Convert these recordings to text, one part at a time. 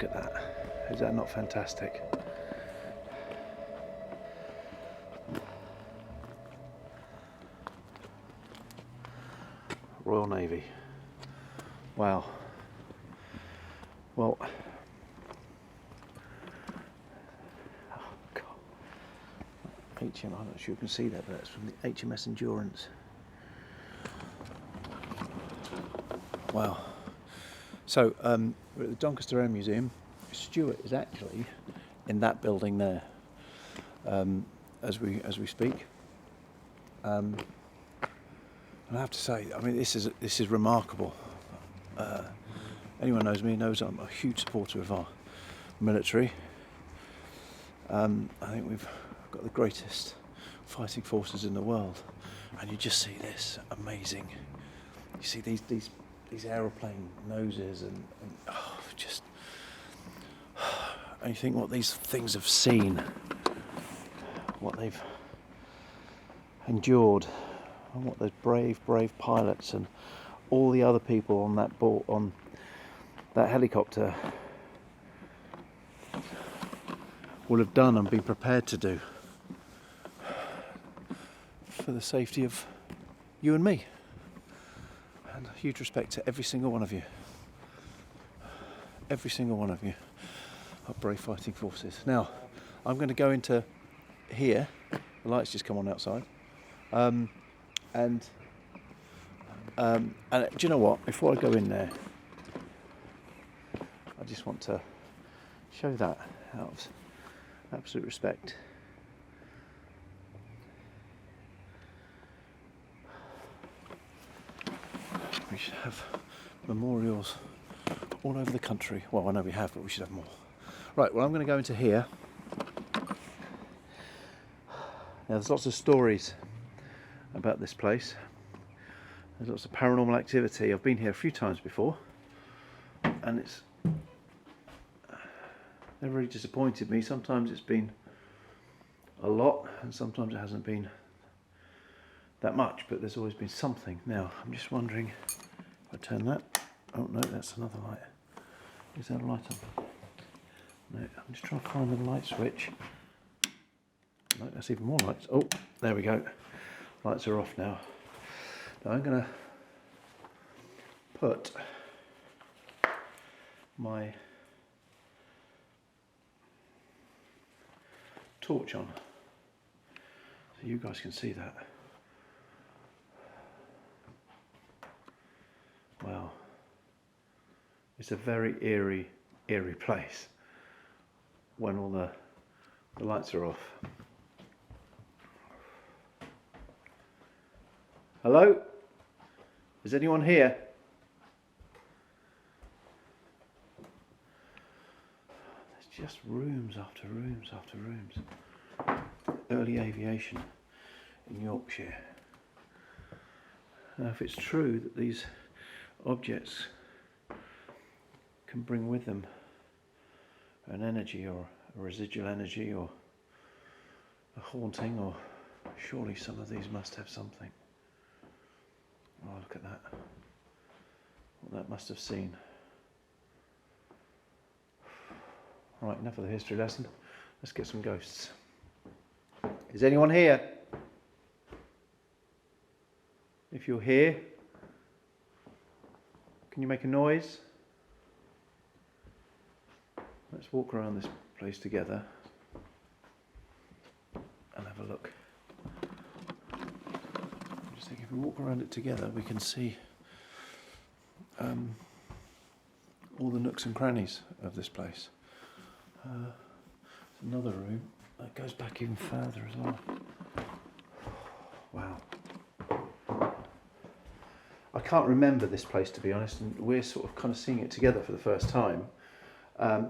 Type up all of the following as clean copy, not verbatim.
Look at that. Is that not fantastic? Royal Navy. Wow. Well, oh God. HM, I'm not sure you can see that, but that's from the HMS Endurance. Wow. So we're at the Doncaster Air Museum. Stuart is actually in that building there as we speak. And I have to say, I mean, this is remarkable. Anyone knows me knows I'm a huge supporter of our military. I think we've got the greatest fighting forces in the world, and you just see this amazing. You see these aeroplane noses and just, and you think what these things have seen, what they've endured, and what those brave pilots and all the other people on that boat, on that helicopter, will have done and be prepared to do for the safety of you and me. And a huge respect to every single one of you. Every single one of you are brave fighting forces. Now, I'm going to go into here. The lights just come on outside. And do you know what? Before I go in there, I just want to show that out of absolute respect. We should have memorials all over the country. Well, I know we have, but we should have more. Right, well, I'm going to go into here. Now, there's lots of stories about this place. There's lots of paranormal activity. I've been here a few times before, and it's never really disappointed me. Sometimes it's been a lot, and sometimes it hasn't been that much, but there's always been something. Now, I'm just wondering if I turn that. Oh no, that's another light. Is that a light on? No, I'm just trying to find the light switch. No, that's even more lights. Oh, there we go. Lights are off now. Now I'm going to put my torch on so you guys can see that. Wow. It's a very eerie place when all the lights are off. Hello? Is anyone here? There's just rooms after rooms after rooms. Early aviation in Yorkshire. Now, if it's true that these objects can bring with them an energy or a residual energy or a haunting, or surely some of these must have something. Oh, look at that. What that must have seen. Right, enough of the history lesson. Let's get some ghosts. Is anyone here? If you're here, can you make a noise? Let's walk around this place together and have a look. I just think if we walk around it together, we can see all the nooks and crannies of this place. There's another room that goes back even further as well. Wow. I can't remember this place, to be honest, and we're sort of kind of seeing it together for the first time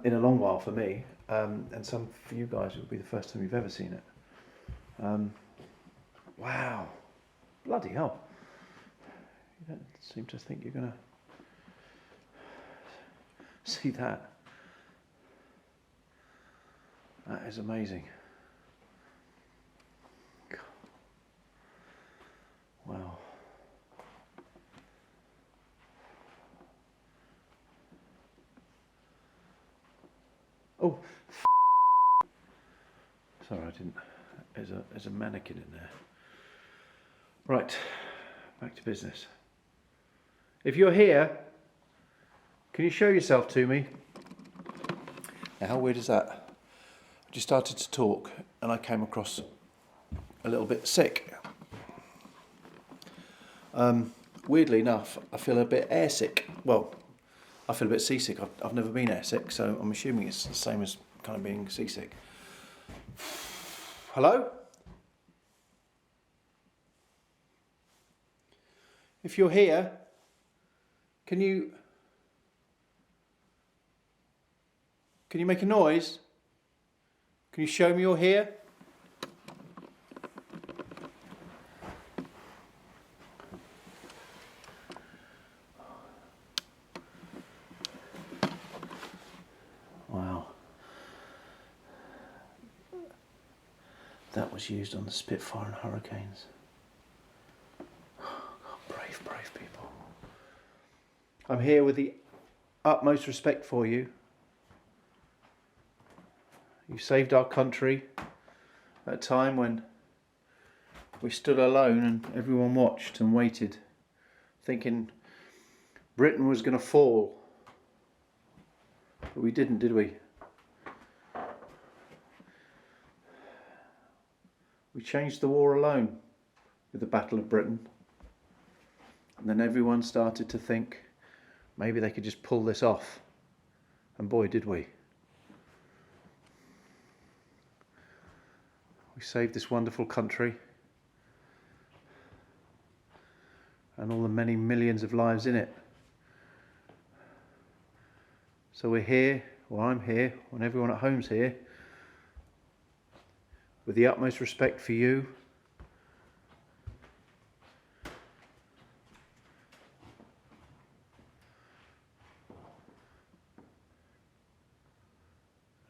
in a long while for me, and some for you guys it will be the first time you've ever seen it. Wow, bloody hell! You don't seem to think you're going to see that. That is amazing. Wow. Sorry, I didn't. There's a mannequin in there. Right, back to business. If you're here, can you show yourself to me? Now, how weird is that? I just started to talk and I came across a little bit sick. Weirdly enough, I feel a bit airsick. Well, I feel a bit seasick. I've never been airsick, so I'm assuming it's the same as kind of being seasick. Hello? If you're here, can you make a noise? Can you show me you're here? Wow. That was used on the Spitfire and Hurricanes. Brave people. I'm here with the utmost respect for you. You saved our country at a time when we stood alone and everyone watched and waited, thinking Britain was going to fall. But we didn't, did we? We changed the war alone with the Battle of Britain. And then everyone started to think maybe they could just pull this off. And boy, did we. We saved this wonderful country and all the many millions of lives in it. So we're here, well, I'm here, and everyone at home's here, with the utmost respect for you.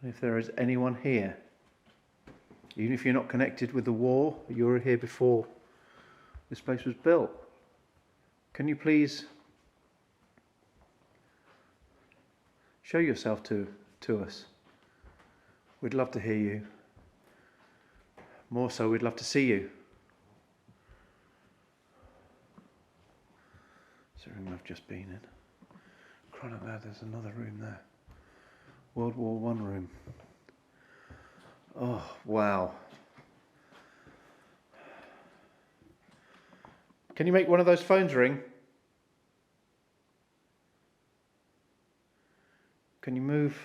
And if there is anyone here, even if you're not connected with the war, you were here before this place was built, can you please show yourself to us? We'd love to hear you. More so, we'd love to see you. It's the room I've just been in. Crying out loud, there's another room there. World War I room. Oh, wow. Can you make one of those phones ring? Can you move?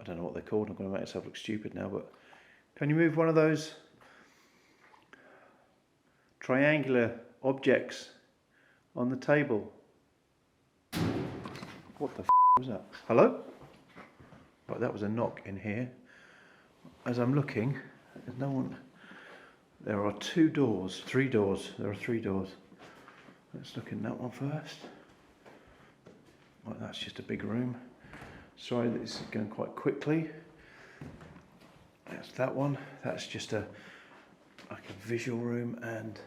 I don't know what they're called. I'm going to make myself look stupid now, but can you move one of those triangular objects on the table? What the was that? Hello? Right, that was a knock in here. As I'm looking, there's no one. There are 2 doors, 3 doors. There are 3 doors. Let's look in that one first. Right, that's just a big room. Sorry that this is going quite quickly. That's that one. That's just like a visual room, and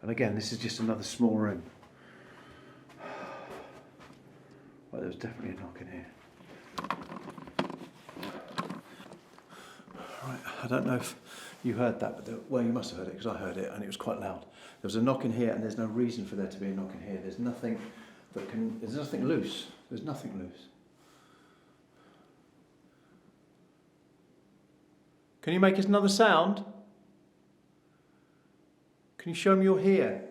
again, this is just another small room. Right, there's definitely a knock in here. Right, I don't know if you heard that, but well, you must have heard it because I heard it, and it was quite loud. There was a knock in here, and there's no reason for there to be a knock in here. There's nothing there's nothing loose. There's nothing loose. Can you make us another sound? Can you show me you're here?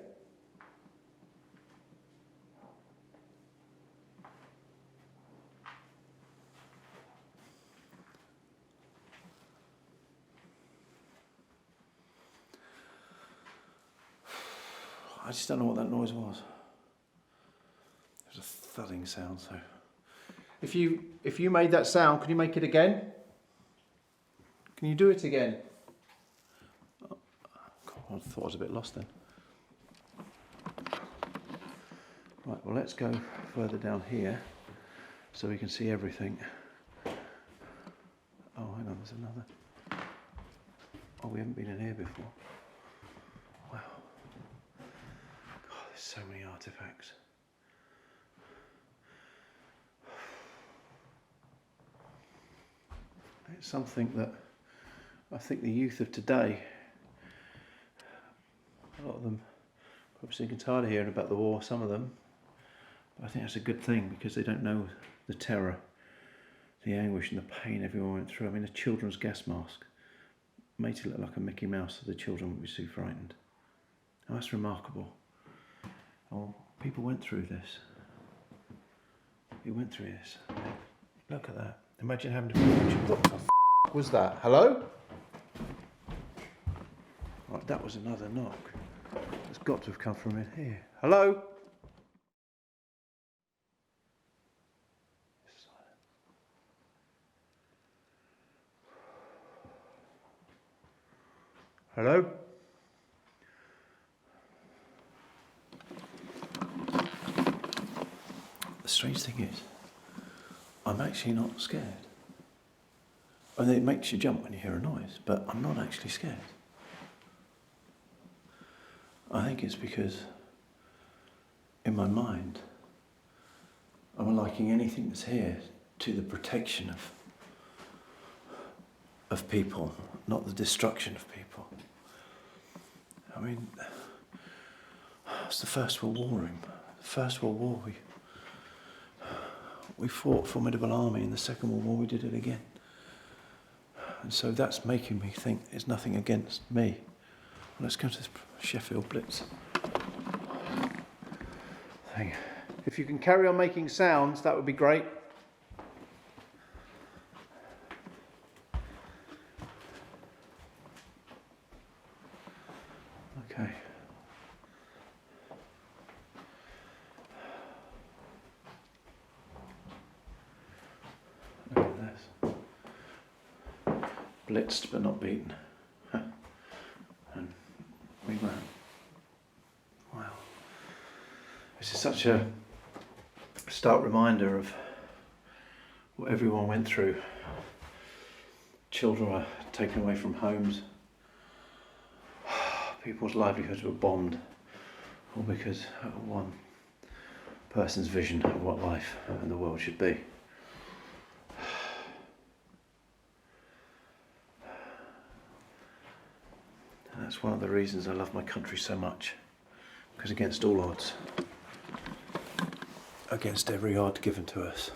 I just don't know what that noise was. There's a thudding sound, so if you made that sound, can you make it again? Can you do it again? Oh, God, I thought I was a bit lost then. Right, well, let's go further down here so we can see everything. Oh, hang on, there's another. Oh, we haven't been in here before. Wow. God, there's so many artifacts. It's something that I think the youth of today, a lot of them probably sick and tired of hearing about the war, some of them. But I think that's a good thing because they don't know the terror, the anguish and the pain everyone went through. I mean, a children's gas mask made it look like a Mickey Mouse so the children would be so frightened. Oh, that's remarkable. Oh, people went through this. We went through this. Look at that. Imagine having to... What the f*** was that? Hello? Right, that was another knock. It's got to have come from in here. Hello? Hello? The strange thing is, I'm actually not scared. I mean, it makes you jump when you hear a noise, but I'm not actually scared. I think it's because, in my mind, I'm liking anything that's here to the protection of people, not the destruction of people. I mean, it's the First World War. The First World War, we fought a formidable army. In the Second World War, we did it again. And so that's making me think there's nothing against me. Well, let's go to this Sheffield Blitz thing. If you can carry on making sounds, that would be great. Okay. Look at this. Blitzed but not beaten. And we ran. Wow. This is such a stark reminder of what everyone went through. Children were taken away from homes. People's livelihoods were bombed, all because of one person's vision of what life and the world should be. And that's one of the reasons I love my country so much, because against all odds, against every odd given to us,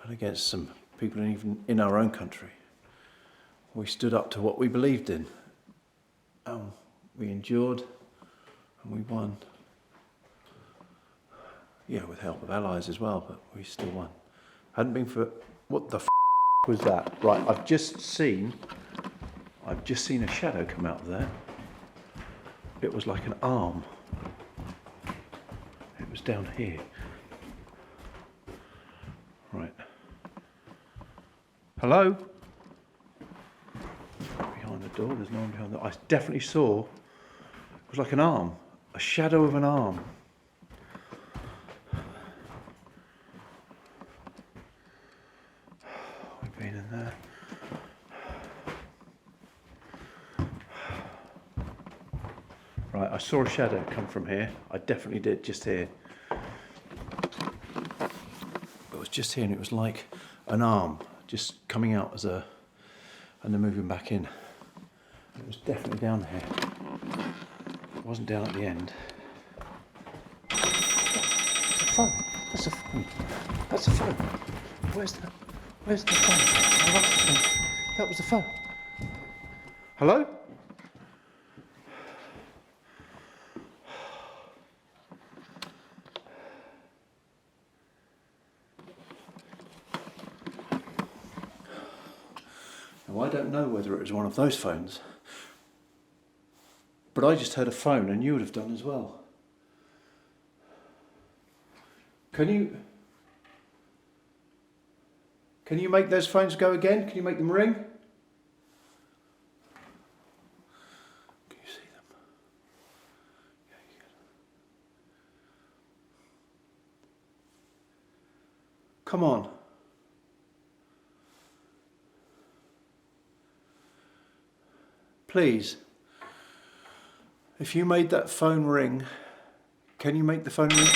and against some people even in our own country, we stood up to what we believed in. We endured and we won. Yeah, with help of allies as well, but we still won. Hadn't been for... What the f*** was that? Right, I've just seen a shadow come out of there. It was like an arm. It was down here. Right. Hello? Behind the door, there's no one behind the door. I definitely saw, it was like an arm, a shadow of an arm. We've been in there. Right, I saw a shadow come from here. I definitely did, just here. It was just here and it was like an arm just coming out as a, and then moving back in. It was definitely down here. It wasn't down at the end. That's a phone. That's a phone. That's a phone. Where's the phone? Oh, that's the phone. That was the phone. Hello? Now, I don't know whether it was one of those phones, but I just heard a phone and you would have done as well. Can you make those phones go again? Can you make them ring? Can you see them? Yeah, you can. Come on. Please. If you made that phone ring, can you make the phone ring?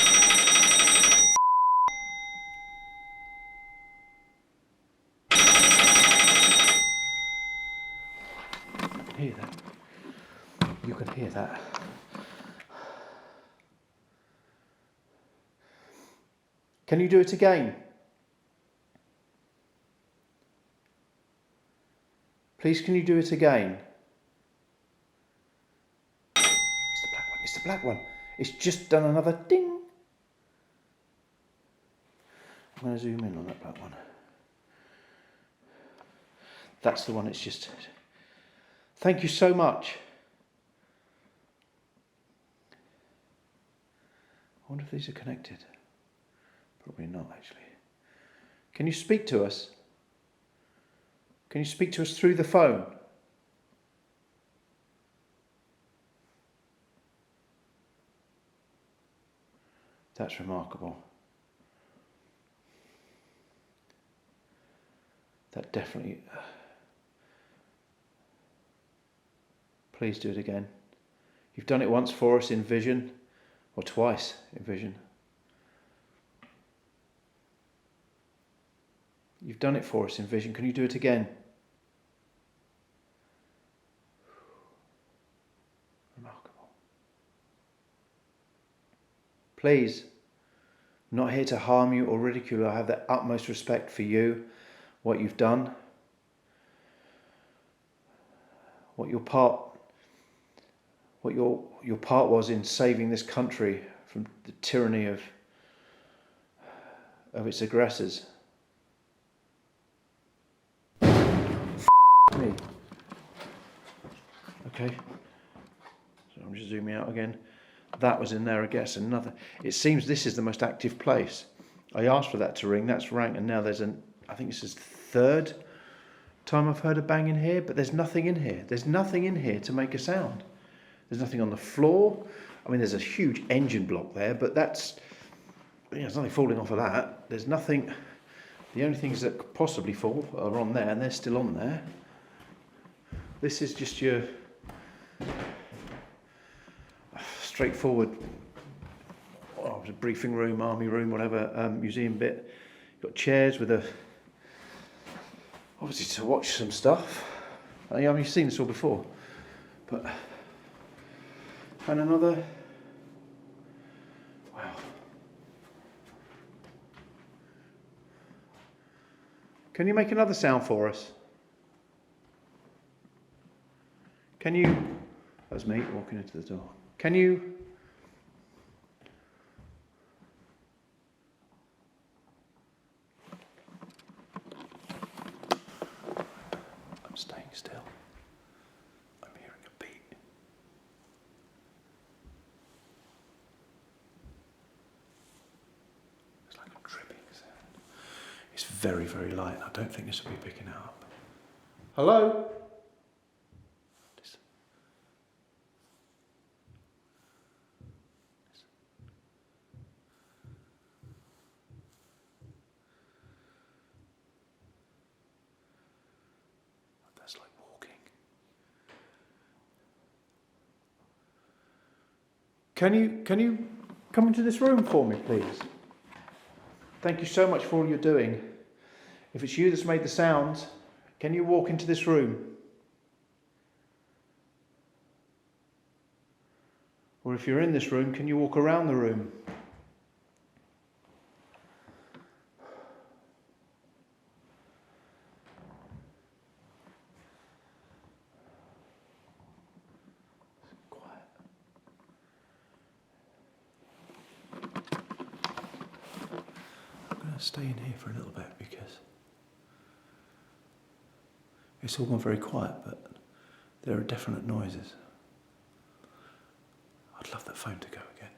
hear that. You can hear that. Can you do it again? Please, can you do it again? It's the black one. It's the black one. It's just done another ding. I'm going to zoom in on that black one. That's the one it's just... Thank you so much. I wonder if these are connected. Probably not, actually. Can you speak to us? Can you speak to us through the phone? That's remarkable. That definitely... Please do it again. You've done it once for us in vision, or twice in vision. You've done it for us in vision. Can you do it again? Remarkable. Please, I'm not here to harm you or ridicule you. I have the utmost respect for you, what you've done, what your part was in saving this country from the tyranny of its aggressors. Me. Okay. So I'm just zooming out again. That was in there, I guess. Another. It seems this is the most active place. I asked for that to ring. That's rang, and now there's I think this is the third time I've heard a bang in here, but there's nothing in here. There's nothing in here to make a sound. There's nothing on the floor. I mean, there's a huge engine block there, but that's... there's nothing falling off of that. There's nothing... The only things that could possibly fall are on there, and they're still on there. This is just your straightforward briefing room, army room, whatever, museum bit. You've got chairs with obviously to watch some stuff. I mean, you've seen this all before, but... And another... Wow. Can you make another sound for us? Can you... That was me walking into the door. Can you... I'm staying still. I'm hearing a beat. It's like a dripping sound. It's very, very light. I don't think this will be picking it up. Hello? That's like walking. Can you come into this room for me, please? Thank you so much for all you're doing. If it's you that's made the sounds, can you walk into this room? Or if you're in this room, can you walk around the room? Stay in here for a little bit because it's all gone very quiet, but there are definite noises. I'd love that phone to go again.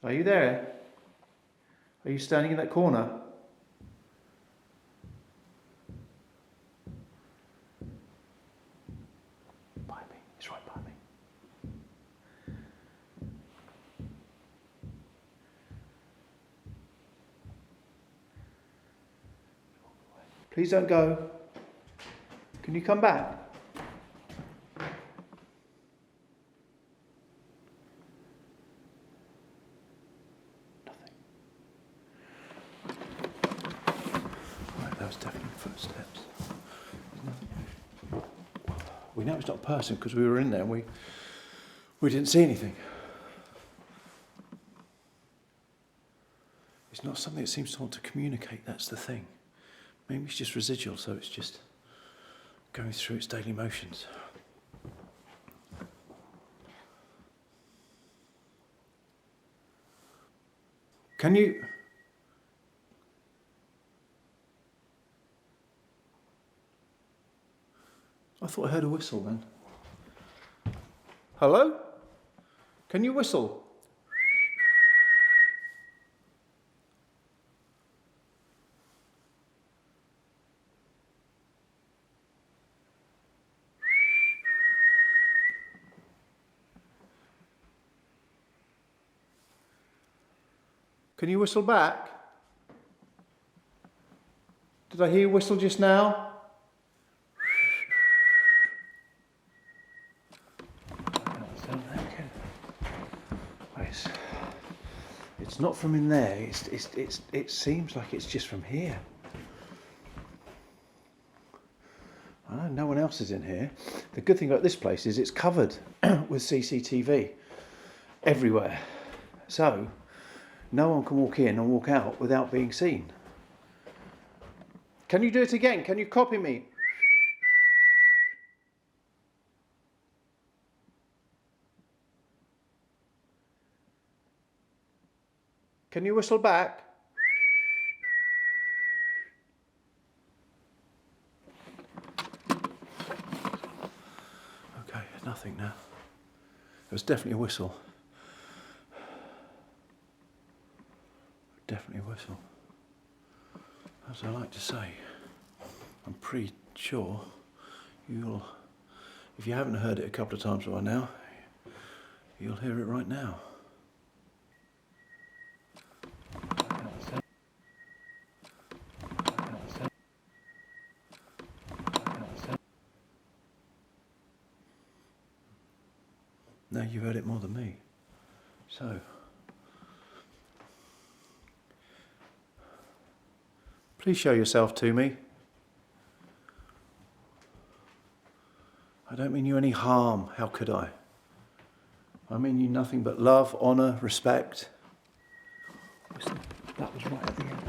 Are you there? Are you standing in that corner? Bye. Please don't go. Can you come back? Nothing. Right, that was definitely footsteps. We know it's not a person because we were in there and we didn't see anything. It's not something that seems to want to communicate, that's the thing. Maybe it's just residual, so it's just going through its daily motions. Can you... I thought I heard a whistle then. Hello? Can you whistle? Can you whistle back? Did I hear you whistle just now? It's not from in there. It seems like it's just from here. I know no one else is in here. The good thing about this place is it's covered with CCTV everywhere. So no one can walk in and walk out without being seen. Can you do it again? Can you copy me? Can you whistle back? Okay, nothing now. It was definitely a whistle. Definitely a whistle. As I like to say, I'm pretty sure you'll, if you haven't heard it a couple of times by now, you'll hear it right now. Now you've heard it more than me. So, please show yourself to me. I don't mean you any harm, how could I? I mean you nothing but love, honour, respect. That was right at the end.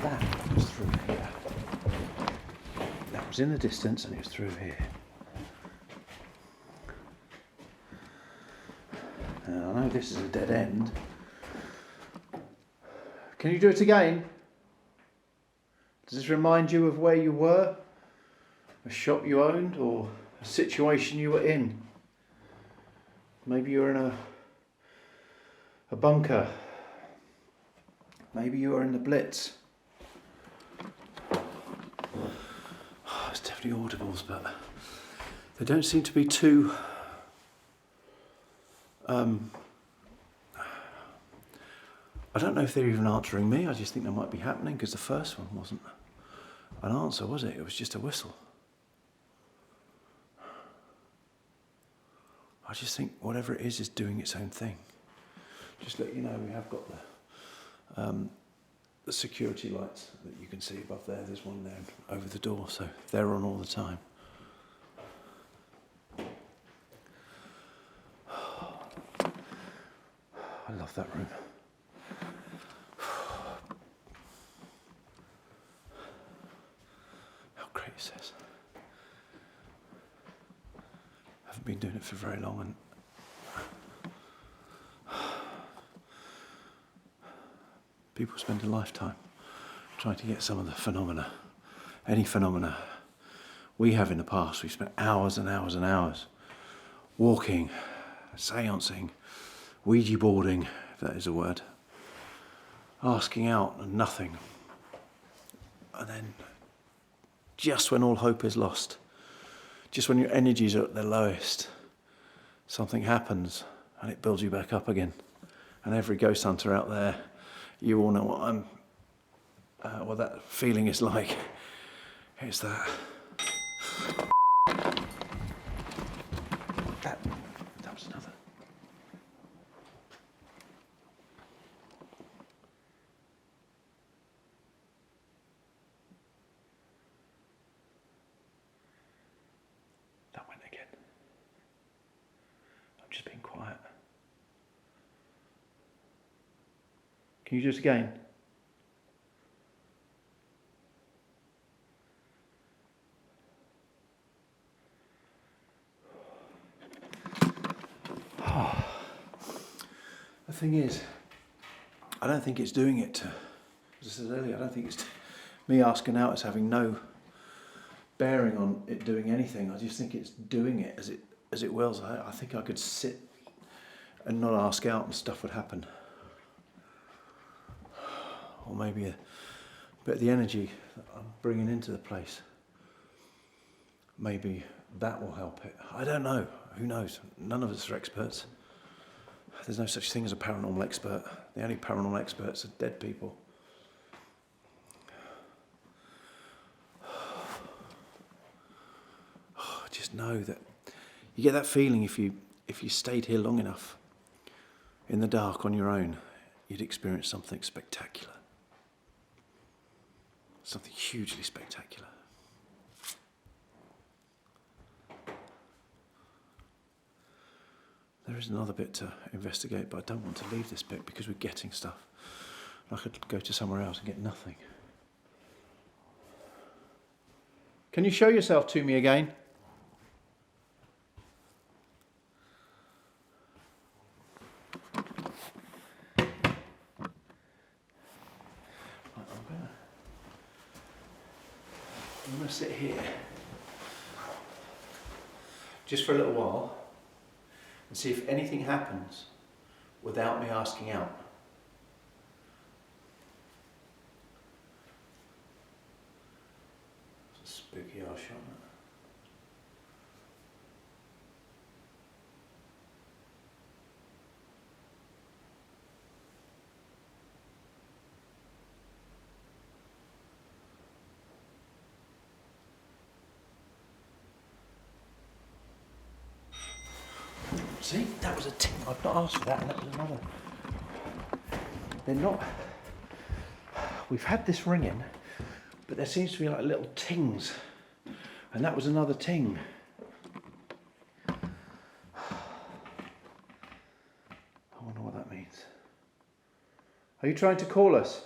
That was through here. That was in the distance and it was through here. Now, I know this is a dead end. Can you do it again? Does this remind you of where you were? A shop you owned or a situation you were in? Maybe you were in a bunker. Maybe you were in the Blitz. Oh, it's definitely audibles, but they don't seem to be too... I don't know if they're even answering me. I just think they might be happening because the first one wasn't an answer, was it? It was just a whistle. I just think whatever it is doing its own thing. Just let you know, we have got the security lights that you can see above there. There's one there over the door, so they're on all the time. I love that room. How great is this? I haven't been doing it for very long, and people spend a lifetime trying to get some of the phenomena, any phenomena we have in the past. We've spent hours and hours and hours walking, seancing, Ouija boarding, if that is a word, asking out and nothing. And then just when all hope is lost, just when your energies are at their lowest, something happens and it builds you back up again. And every ghost hunter out there, you all know what that feeling is like. Here's that. That was another. That went again. I'm just being quiet. Can you do it again? The thing is, I don't think it's doing it to, as I said earlier, I don't think it's me asking out as having no bearing on it doing anything. I just think it's doing it as it wills. I think I could sit and not ask out and stuff would happen. Or maybe a bit of the energy that I'm bringing into the place, maybe that will help it. I don't know. Who knows? None of us are experts. There's no such thing as a paranormal expert. The only paranormal experts are dead people. Just know that you get that feeling if you stayed here long enough in the dark on your own, you'd experience something spectacular. Something hugely spectacular. There is another bit to investigate, but I don't want to leave this bit because we're getting stuff. I could go to somewhere else and get nothing. Can you show yourself to me again? I'm going to sit here just for a little while and see if anything happens without me asking out. It's a spooky ass shot. See, that was a ting. I've not asked for that, and that was another. They're not. We've had this ringing, but there seems to be like little tings, and that was another ting. I wonder what that means. Are you trying to call us?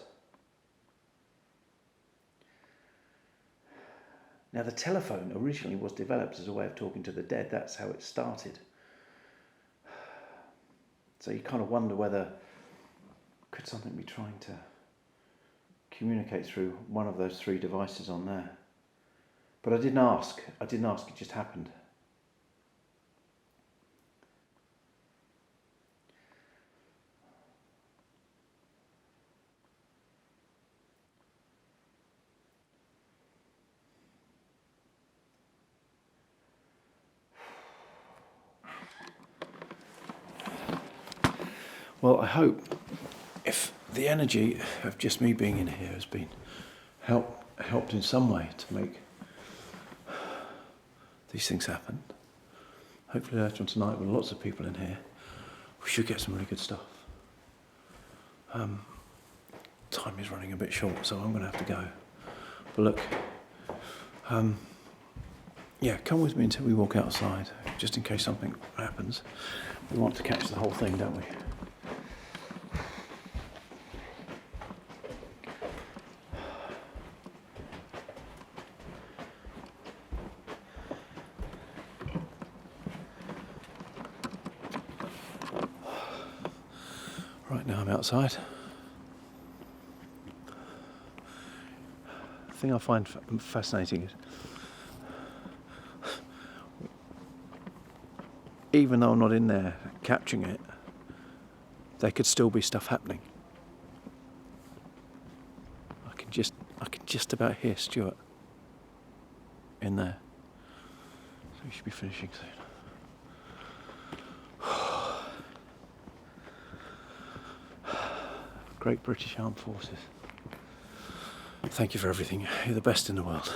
Now, the telephone originally was developed as a way of talking to the dead. That's how it started. So you kind of wonder whether, could something be trying to communicate through one of those three devices on there? But I didn't ask, it just happened. Well, I hope if the energy of just me being in here has been helped in some way to make these things happen. Hopefully later on tonight, with lots of people in here, we should get some really good stuff. Time is running a bit short, so I'm going to have to go. But look, yeah, come with me until we walk outside, just in case something happens. We want to catch the whole thing, don't we? Right now I'm outside. The thing I find fascinating is, even though I'm not in there capturing it, there could still be stuff happening. I can just about hear Stuart in there. So we should be finishing soon. Great British Armed Forces. Thank you for everything. You're the best in the world.